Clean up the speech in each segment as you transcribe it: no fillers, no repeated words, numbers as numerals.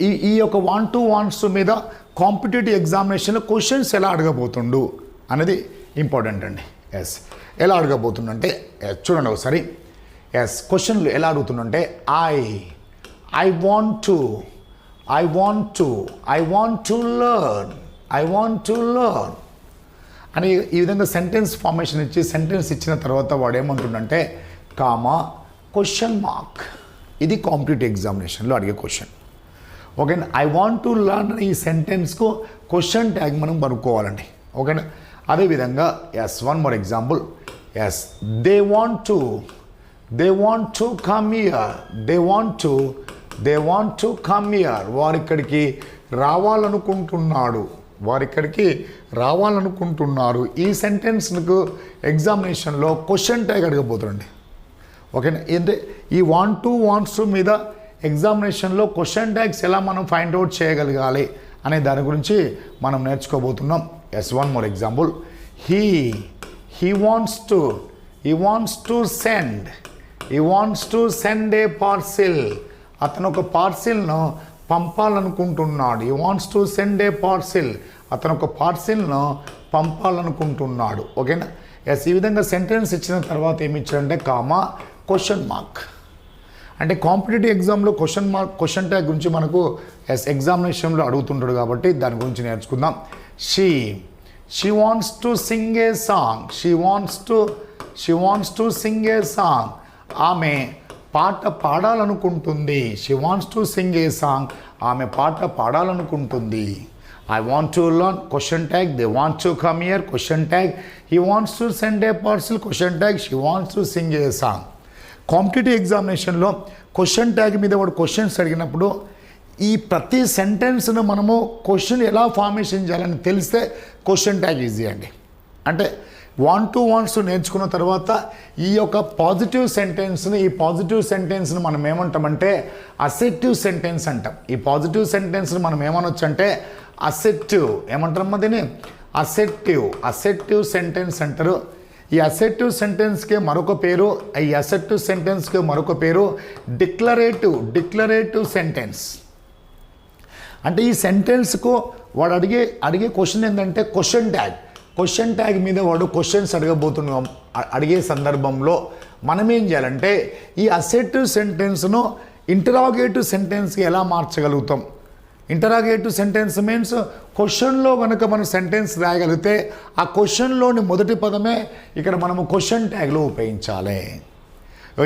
ఈ యొక్క want to wants మీద కాంపిటేటివ్ ఎగ్జామినేషన్లో క్వశ్చన్స్ ఎలా అడగబోతుండు అనేది ఇంపార్టెంట్ అండి. ఎస్ ఎలా అడగబోతుండంటే చూడండి ఒకసారి. ఎస్ క్వశ్చన్లు ఎలా అడుగుతుండంటే ఐ వాంట్ టు లెర్న్ అని ఈ విధంగా సెంటెన్స్ ఫార్మేషన్ ఇచ్చి సెంటెన్స్ ఇచ్చిన తర్వాత వాడు ఏమంటుండంటే కామా క్వశ్చన్ మార్క్. ఇది కాంపిటేటివ్ ఎగ్జామినేషన్లో అడిగే క్వశ్చన్. ఓకేనా. ఐ వాంట్ టు లర్న్ ఈ సెంటెన్స్కు క్వశ్చన్ ట్యాగ్ మనం కనుక్కోవాలండి. ఓకేనా. అదేవిధంగా yes one more example. Yes they want to come here. వారిక్కడికి రావాలనుకుంటున్నారు. ఈ సెంటెన్స్కు ఎగ్జామినేషన్లో క్వశ్చన్ ట్యాగ్ అడగబోతుందండి. ఓకేనా. అంటే ఈ వాంట్ టు వాంట్స్ మీద ఎగ్జామినేషన్లో క్వశ్చన్ ట్యాగ్స్ ఎలా మనం ఫైండ్ అవుట్ చేయగలగాలి అనే దాని గురించి మనం నేర్చుకోబోతున్నాం. Yes one more example. He wants to send a parcel. అతను ఒక పార్సిల్ను పంపాలనుకుంటున్నాడు. అతను ఒక పార్సిల్ను పంపాలనుకుంటున్నాడు. ఓకేనా. ఎస్ ఈ విధంగా సెంటెన్స్ ఇచ్చిన తర్వాత ఏమి ఇచ్చారంటే కామా క్వశ్చన్ మార్క్. అంటే కాంపిటేటివ్ ఎగ్జామ్లో క్వశ్చన్ ట్యాగ్ గురించి మనకు ఎగ్జామినేషన్లో అడుగుతుంటాడు కాబట్టి దాని గురించి నేర్చుకుందాం. She wants to sing A song. ఆమె పాట పాడాలనుకుంటుంది. ఆమె పాట పాడాలనుకుంటుంది. I want to learn, question tag. They want to come here, question tag. He wants to send a parcel, question tag. She wants to sing a song. Competitive ఎగ్జామినేషన్లో question tag మీద వాడు questions అడిగినప్పుడు ఈ ప్రతి సెంటెన్స్ను మనము question ఎలా formation చేయాలని తెలిస్తే క్వశ్చన్ ట్యాగ్ ఈజీ అండి. అంటే వాంట్ టు వాంట్స్ నేర్చుకున్న తర్వాత ఈ యొక్క పాజిటివ్ సెంటెన్స్ని మనం ఏమంటామంటే అసెర్టివ్ సెంటెన్స్ అంటాం. ఈ పాజిటివ్ సెంటెన్స్ని మనం ఏమనొచ్చు అంటే అసెర్టివ్ ఏమంటారమ్మా దీన్ని అసెర్టివ్ సెంటెన్స్ అంటారు. ఈ అసెర్టివ్ సెంటెన్స్కి మరొక పేరు డిక్లరేటివ్ సెంటెన్స్. అంటే ఈ సెంటెన్స్కు వాడు అడిగే క్వశ్చన్ ఏంటంటే క్వశ్చన్ ట్యాగ్ మీద వాడు క్వశ్చన్స్ అడిగే సందర్భంలో మనం ఏం చేయాలంటే ఈ అసెర్టివ్ సెంటెన్స్ను ఇంటరాగేటివ్ సెంటెన్స్కి ఎలా మార్చగలుగుతాం. ఇంటరాగేటివ్ సెంటెన్స్ మీన్స్ క్వశ్చన్లో కనుక మనం సెంటెన్స్ రాయగలిగితే ఆ క్వశ్చన్లోని మొదటి పదమే ఇక్కడ మనము క్వశ్చన్ ట్యాగ్లో ఉపయోగించాలి.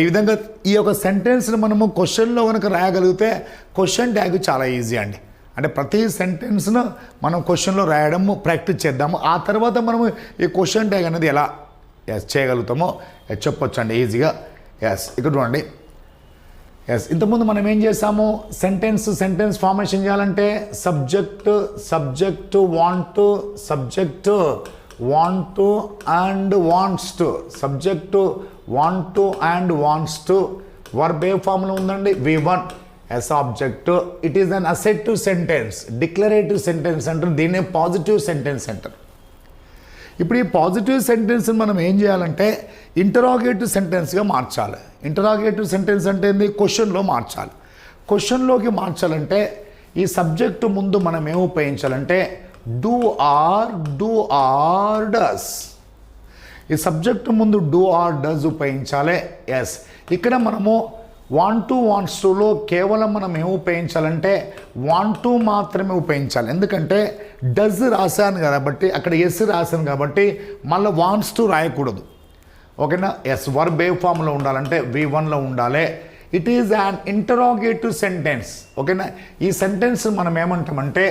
ఈ విధంగా ఈ యొక్క సెంటెన్స్ని మనము క్వశ్చన్లో కనుక రాయగలిగితే క్వశ్చన్ ట్యాగ్ చాలా ఈజీ అండి. అంటే ప్రతి సెంటెన్స్ను మనం క్వశ్చన్లో రాయడం ప్రాక్టీస్ చేద్దాము. ఆ తర్వాత మనము ఈ క్వశ్చన్ ట్యాగ్ అనేది ఎలా చేయగలుగుతామో చెప్పొచ్చు అండి ఈజీగా. ఇక్కడ చూడండి. ఇంతకుముందు మనం ఏం చేసాము, సెంటెన్స్ ఫార్మేషన్ చేయాలంటే subject want and wants to verb ఏ ఫామ్లో ఉందండి V1 as object. It is an assertive sentence, declarative sentence అంటారు. దీన్నే పాజిటివ్ సెంటెన్స్ అంటారు. ఇప్పుడు ఈ పాజిటివ్ సెంటెన్స్ని మనం ఏం చేయాలంటే ఇంటరాగేటివ్ సెంటెన్స్గా మార్చాలి. ఇంటరాగేటివ్ సెంటెన్స్ అంటే ఏంది, క్వశ్చన్లో మార్చాలి. క్వశ్చన్లోకి మార్చాలంటే ఈ సబ్జెక్టు ముందు మనం ఏం ఉపయోగించాలంటే డూ ఆర్ డస్. ఈ సబ్జెక్టు ముందు డూ ఆర్ డస్ ఉపయోగించాలి. ఇక్కడ మనము వాంట్ టు వాంట్స్ టులో కేవలం మనం ఏం ఉపయోగించాలంటే వాంట్ టు మాత్రమే ఉపయోగించాలి. ఎందుకంటే డస్ రాశాను కాబట్టి అక్కడ ఎస్ రాశాను కాబట్టి మళ్ళీ వాంట్స్ టు రాయకూడదు. ఓకేనా. వర్బ్ ఏ ఫామ్లో ఉండాలంటే V1లో ఉండాలి. It is an interrogative sentence. ఓకేనా. ఈ సెంటెన్స్ మనం ఏమంటామంటే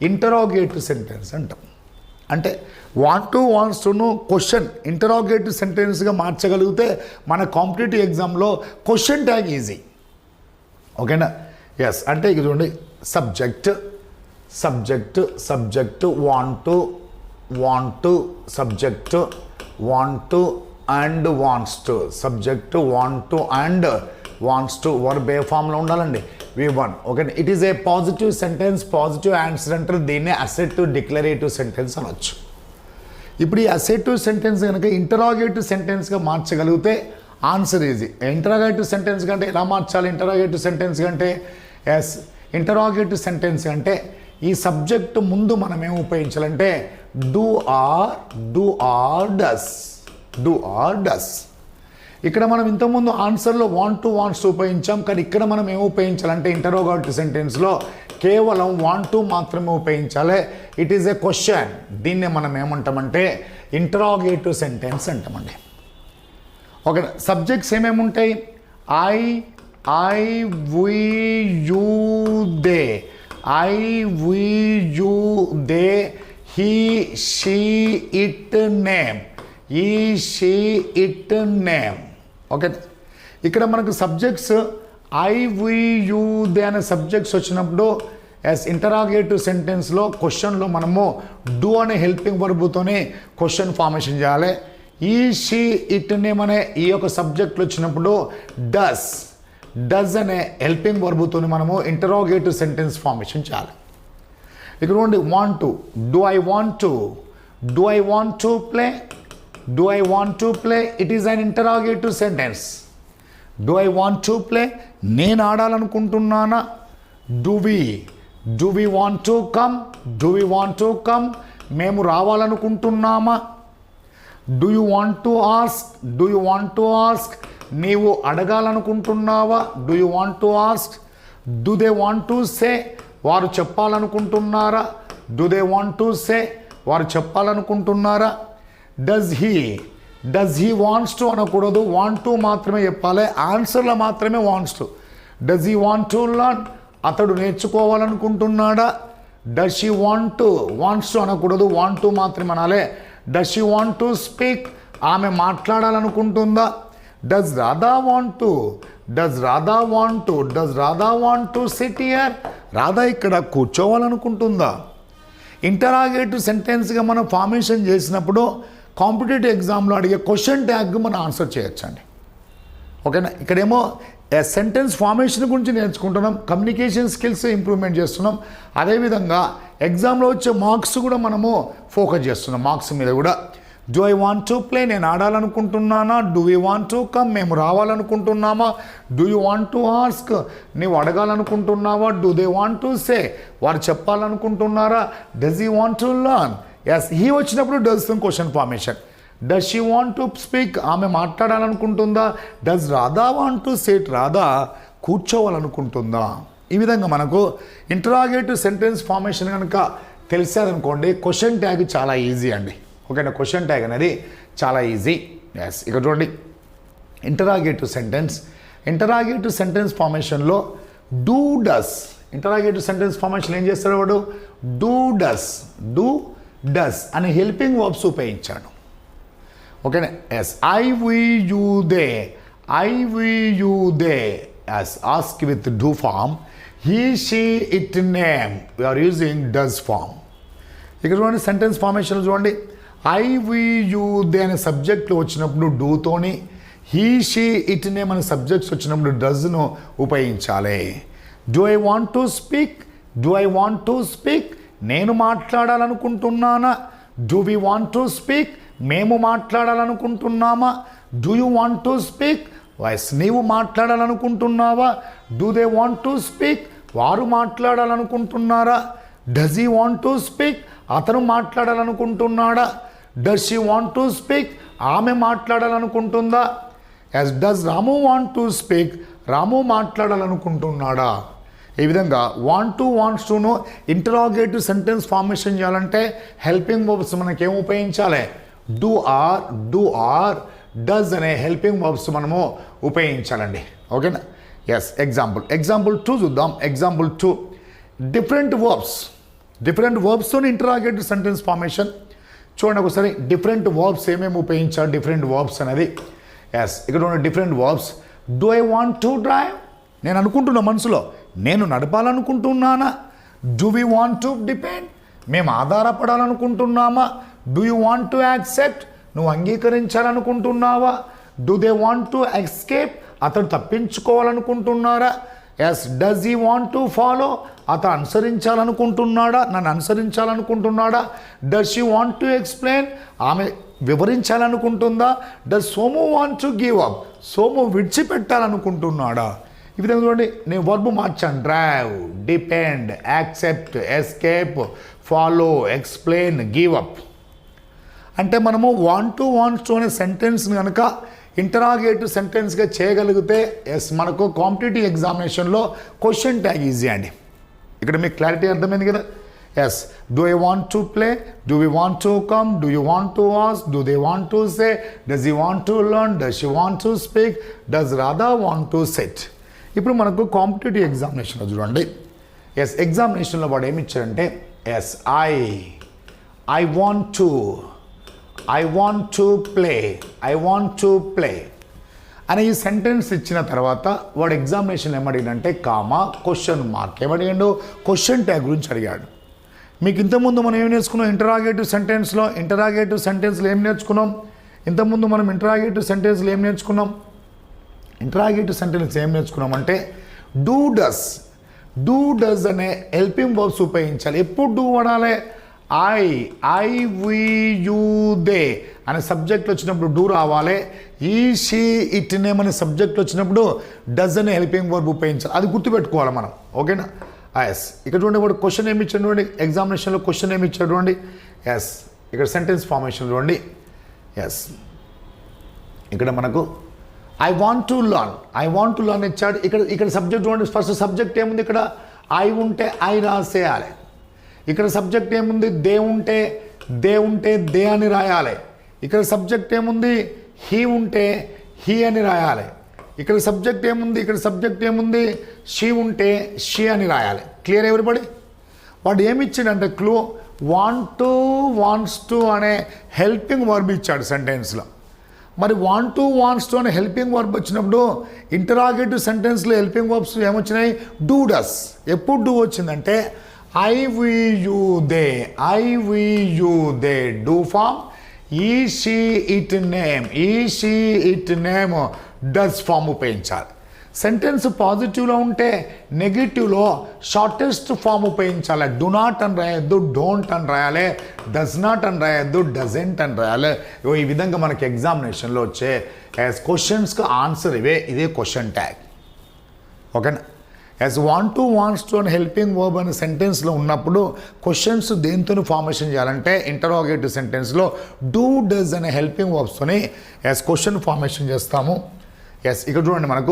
ఇంటరాగేటివ్ సెంటెన్స్ అంటాం. అంటే వాంట్ టు వాంట్స్ టును క్వశ్చన్ ఇంటరాగేటివ్ సెంటెన్స్గా మార్చగలిగితే మన కాంపిటేటివ్ ఎగ్జామ్లో క్వశ్చన్ ట్యాగ్ ఈజీ. ఓకేనా. అంటే ఇది చూడండి, subject want subject want and wants to, subject want and wants to verb ఏ ఫామ్లో ఉండాలండి V1. Okay. It is a positive sentence, positive answer అంటారు. దీన్నే అసెర్టివ్ డిక్లరేటివ్ సెంటెన్స్ అనొచ్చు. ఇప్పుడు ఈ అసెర్టివ్ సెంటెన్స్ కనుక ఇంటరాగేటివ్ సెంటెన్స్గా మార్చగలిగితే ఆన్సర్ ఈజీ. ఇంటరాగేటివ్ సెంటెన్స్ కంటే ఎలా మార్చాలి? ఇంటరాగేటివ్ సెంటెన్స్ కంటే ఇంటరాగేటివ్ సెంటెన్స్ అంటే ఈ సబ్జెక్టు ముందు మనం ఏం ఉపయోగించాలంటే డూ ఆర్ డస్. ఇక్కడ మనం ఇంతకుముందు ఆన్సర్లో వాంట్ టు వాంట్స్ ఉపయోగించాం, కానీ ఇక్కడ మనం ఏం ఉపయోగించాలంటే ఇంటరాగేటివ్ సెంటెన్స్లో కేవలం వాంట్ టు మాత్రమే ఉపయోగించాలి. It is a question. దీన్నే మనం ఏమంటామంటే ఇంటరాగేటివ్ సెంటెన్స్ అంటామండి. ఓకే, సబ్జెక్ట్స్ ఏమేమి ఉంటాయి? I we you they, I we you they, he she it name, he she it name. Okay, ఇక్కడ మనకు subjects I we you they అనే సబ్జెక్ట్స్ వచ్చినప్పుడు యాజ్ ఇంటరాగేటివ్ సెంటెన్స్లో క్వశ్చన్లో మనము డూ అనే హెల్పింగ్ వర్బుతోనే క్వశ్చన్ ఫార్మేషన్ చేయాలి. ఈ షీ ఇట్ నేమ్ అనే ఈ యొక్క సబ్జెక్ట్లు వచ్చినప్పుడు డస్ అనే హెల్పింగ్ వర్బుతోని మనము ఇంటరాగేటివ్ సెంటెన్స్ ఫార్మేషన్ చేయాలి. ఇక్కడ ఉండి want to, do I want to play, it is an interrogative sentence. Do I want to play, నేను ఆడాలనుకుంటున్నానా? Do we want to come, మేము రావాలనుకుంటున్నామా? Do you want to ask, నీవు అడగాలనుకుంటున్నావా? Do you want to ask. Do they want to say, వారు చెప్పాలనుకుంటున్నారా? Do they want to say, వారు చెప్పాలనుకుంటున్నారా? డస్ హీ వాంట్స్ టు అనకూడదు, వాంట్ టు మాత్రమే చెప్పాలి. ఆన్సర్లో మాత్రమే wants to. Does he want to learn, అతడు నేర్చుకోవాలనుకుంటున్నాడా? డస్ షీ వాంట్స్ టు అనకూడదు, వాంట్ టు మాత్రమే అనాలి. Does she want to speak, ఆమె మాట్లాడాలనుకుంటుందా? Does Radha want to sit here, Radha ఇక్కడ కూర్చోవాలనుకుంటుందా? ఇంటరాగేటివ్ సెంటెన్స్గా మనం ఫార్మేషన్ చేసినప్పుడు కాంపిటేటివ్ ఎగ్జామ్లో అడిగే క్వశ్చన్ ట్యాగ్ మనం ఆన్సర్ చేయొచ్చండి. ఓకేనా, ఇక్కడేమో సెంటెన్స్ ఫార్మేషన్ గురించి నేర్చుకుంటున్నాం, కమ్యూనికేషన్ స్కిల్స్ ఇంప్రూవ్మెంట్ చేస్తున్నాం. అదేవిధంగా ఎగ్జామ్లో వచ్చే మార్క్స్ కూడా మనము ఫోకస్ చేస్తున్నాం, మార్క్స్ మీద కూడా. Do I want to play, నేను ఆడాలనుకుంటున్నానా? Do we want to come, మేము రావాలనుకుంటున్నామా? Do you want to ask, నీవు అడగాలనుకుంటున్నావా? Do they want to say, వారు చెప్పాలనుకుంటున్నారా? Does he want to learn. Yes, he వచ్చినప్పుడు does question formation. Does she want to speak, ఆమె మాట్లాడాలనుకుంటుందా? Does Radha want to sit, Radha కూర్చోవాలనుకుంటుందా? ఈ విధంగా మనకు ఇంటరాగేటివ్ సెంటెన్స్ ఫార్మేషన్ కనుక తెలిసారనుకోండి, క్వశ్చన్ ట్యాగ్ చాలా ఈజీ అండి. ఓకేనా, క్వశ్చన్ ట్యాగ్ అనేది చాలా ఈజీ. ఎస్, ఇక్కడ చూడండి ఇంటరాగేటివ్ సెంటెన్స్ ఫార్మేషన్లో డూ ఇంటరాగేటివ్ సెంటెన్స్ ఫార్మేషన్ ఏం చేస్తాడు వాడు? డూ డస్ అనే హెల్పింగ్ వర్బ్స్ ఉపయోగించాడు. ఓకేనా, yes, I we you they as ask with do form, he she it name, we are using does form. ఇక్కడ చూడండి సెంటెన్స్ ఫార్మేషన్ చూడండి, ఐ వి యూ దే అనే సబ్జెక్ట్లు వచ్చినప్పుడు డూతోని, హీ షీ ఇట్ నేమ్ అనే సబ్జెక్ట్స్ వచ్చినప్పుడు డస్ను ఉపయోగించాలి. Do I want to speak, నేను మాట్లాడాలనుకుంటున్నానా? Do we want to speak, మేము మాట్లాడాలనుకుంటున్నామా? Do you want to speak, నీవు మాట్లాడాలనుకుంటున్నావా? Do they want to speak, వారు మాట్లాడాలనుకుంటున్నారా? Does he want to speak, అతను మాట్లాడాలనుకుంటున్నాడా? Does she want to speak, ఆమె మాట్లాడాలనుకుంటుందా? As does Ramu want to speak, Ramu మాట్లాడాలనుకుంటున్నాడా? ఈ విధంగా వాంట్స్ టును ఇంటరాగేటివ్ సెంటెన్స్ ఫార్మేషన్ చేయాలంటే హెల్పింగ్ వర్బ్స్ మనకేం ఉపయోగించాలి? డూ ఆర్ డస్ అనే హెల్పింగ్ వర్బ్స్ మనము ఉపయోగించాలండి. ఓకేనా, ఎస్. ఎగ్జాంపుల్ 2 చూద్దాం. ఎగ్జాంపుల్ 2, డిఫరెంట్ వర్బ్స్తో ఇంటరాగేటివ్ సెంటెన్స్ ఫార్మేషన్ చూడండి ఒకసారి. డిఫరెంట్ వర్బ్స్ ఏమేమి ఉపయోగించాలి, డిఫరెంట్ వర్బ్స్ అనేది. ఎస్, ఇక్కడ ఉన్న different verbs. Do I want to drive, నేను అనుకుంటున్నా మనసులో, నేను నడపాలనుకుంటున్నానా? Do we want to depend, మేము ఆధారపడాలనుకుంటున్నామా? Do you want to accept, నువ్వు అంగీకరించాలనుకుంటున్నావా? Do they want to escape, అతడు తప్పించుకోవాలనుకుంటున్నారా? Yes. Does he want to follow, అతను అనుసరించాలనుకుంటున్నాడా? నన్ను అనుసరించాలనుకుంటున్నాడా? Does she want to explain, ఆమె వివరించాలనుకుంటుందా? Does Somu want to give up, Somu విడిచిపెట్టాలనుకుంటున్నాడా? ఈ విధంగా చూడండి, నేను వర్బ్ మార్చాను. Drive, depend, accept, escape, follow, explain, give up. అంటే మనము వాంట్స్ టు అనే సెంటెన్స్ని కనుక ఇంటరాగేటివ్ సెంటెన్స్గా చేయగలిగితే ఎస్ మనకు కాంపిటేటివ్ ఎగ్జామినేషన్లో క్వశ్చన్ ట్యాగ్ ఈజీ అండి. ఇక్కడ మీకు క్లారిటీ అర్థమైంది కదా. Yes, do I want to play, do we want to come, do you want to ask, do they want to say, does you want to learn, does you want to speak, does Radha want to set. ఇప్పుడు మనకు competitive ఎగ్జామినేషన్లో చూడండి, yes ఎగ్జామినేషన్లో వాడు ఏమి ఇచ్చారంటే yes I want to play అనే ఈ సెంటెన్స్ ఇచ్చిన తర్వాత వాడు ఎగ్జామినేషన్ ఏమడిగాడంటే కామా క్వశ్చన్ మార్క్ ఏమడిగాడు, క్వశ్చన్ ట్యాగ్ గురించి అడిగాడు. మీకు ఇంతకుముందు మనం ఏం నేర్చుకున్నాం ఇంటరాగేటివ్ సెంటెన్స్లో ఏం నేర్చుకున్నాం? ఇంతకుముందు మనం ఇంటరాగేటివ్ సెంటెన్స్లో ఏం నేర్చుకున్నాం? అంటే డూ డస్ అనే హెల్పింగ్ వర్బ్స్ ఉపయోగించాలి. ఎప్పుడు డూ వాడాలి? ఐ వి యూ దే అనే సబ్జెక్ట్ వచ్చినప్పుడు డూ రావాలి. ఈ షీ ఇట్ నేమ్ అనే సబ్జెక్ట్ వచ్చినప్పుడు డస్ అనే హెల్పింగ్ వర్బ్ ఉపయోగించాలి. అది గుర్తుపెట్టుకోవాలి మనం, ఓకేనా? ఎస్, ఇక్కడ చూడండి వాడు క్వశ్చన్ ఏమి ఇచ్చాడు చూడండి, ఎగ్జామినేషన్లో క్వశ్చన్ ఏమి ఇచ్చాడు చూడండి. ఎస్, ఇక్కడ సెంటెన్స్ ఫార్మేషన్ చూడండి. ఎస్, ఇక్కడ మనకు ఐ వాంట్ టు లర్న్ ఇచ్చాడు. ఇక్కడ సబ్జెక్ట్ చూడండి, ఫస్ట్ సబ్జెక్ట్ ఏముంది? ఇక్కడ ఐ ఉంటే ఐ రాసేయాలి. ఇక్కడ సబ్జెక్ట్ ఏముంది? దే ఉంటే దే అని రాయాలి. ఇక్కడ సబ్జెక్ట్ ఏముంది? హీ ఉంటే హీ అని రాయాలి. ఇక్కడ సబ్జెక్ట్ ఏముంది? షీ ఉంటే షీ అని రాయాలి. Clear everybody? వాడు ఏమి ఇచ్చాడంటే క్లూ వాంట్స్ టు అనే హెల్పింగ్ వర్బ్ ఇచ్చాడు సెంటెన్స్లో. మరి వాంట్స్ టు అనే హెల్పింగ్ వర్బ్ వచ్చినప్పుడు ఇంటరాగేటివ్ సెంటెన్స్లో హెల్పింగ్ వర్బ్స్ ఏమొచ్చినాయి? Do does. ఎప్పుడు డూ వచ్చిందంటే I we you they do form, he she it name does form ఉపయోగించాలి. సెంటెన్స్ పాజిటివ్లో ఉంటే నెగిటివ్లో షార్టెస్ట్ ఫామ్ ఉపయోగించాలి. డు నాట్ అని రాయొద్దు, డోంట్ అని రాయాలి. డస్ నాట్ అని రాయొద్దు, డజెంట్ అని రాయాలి. ఈ విధంగా మనకి ఎగ్జామినేషన్లో వచ్చే క్వశ్చన్స్కి ఆన్సర్ ఇదే క్వశ్చన్ ట్యాగ్, ఓకేనా? యాజ్ వాంట్స్ టు అని హెల్పింగ్ వర్బ్ అనే సెంటెన్స్లో ఉన్నప్పుడు క్వశ్చన్స్ దేంతో ఫార్మేషన్ చేయాలంటే ఇంటరాగేటివ్ సెంటెన్స్లో డూ డస్ అనే హెల్పింగ్ వర్బ్స్తోని యాజ్ క్వశ్చన్ ఫార్మేషన్ చేస్తాము. ఎస్, ఇక్కడ చూడండి మనకు